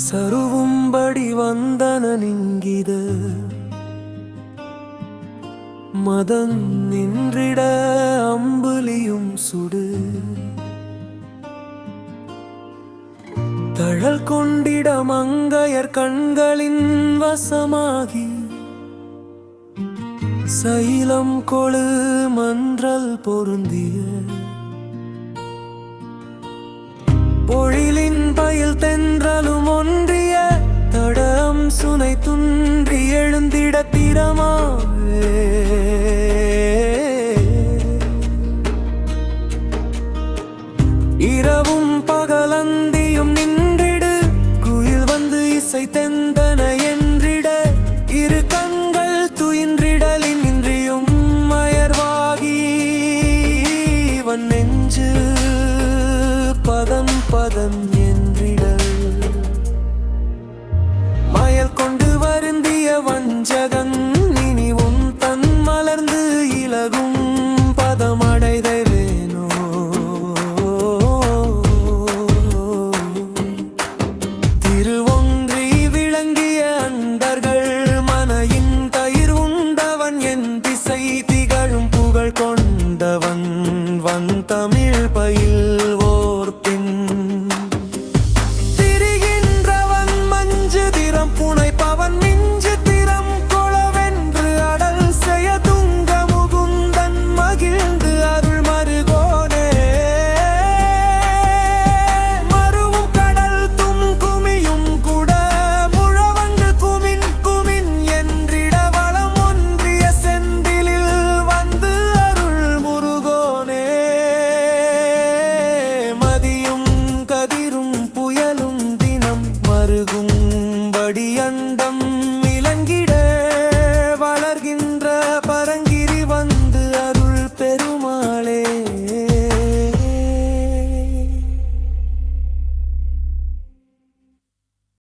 சருவும்படி வந்தன நிங்கித மதம் நின்றிட அம்புலியும் சுடு தழல் கொண்டிட மங்கையர் கண்களின் வசமாகி சைலம் கொழு மன்றல் பொருந்திய பொழிலின் பயில் தென்றலும் ஒன்றிய தடம் சுனை துன்றி எழுந்திட திறமாவே இரவும் பகலந்தியும் நின்றிடு குயில் வந்து இசை தெந்தன என்றிட இரு கண்கள் துயின்றிடலின் இன்றியும் மயர்வாகி வன் நெஞ்சு பதம் பதம் என்றிடல் மயல் கொண்டு வருந்திய வஞ்சகன் இனி உன் தன் மலர்ந்து இலகும் பதமடைதேனோ திருவொன்றி விளங்கிய அண்டர்கள் மனையின் தயிர் உண்டவன் என் திசை திகழும் புகழ் கொண்டவன் வன் தமிழ் பயிர்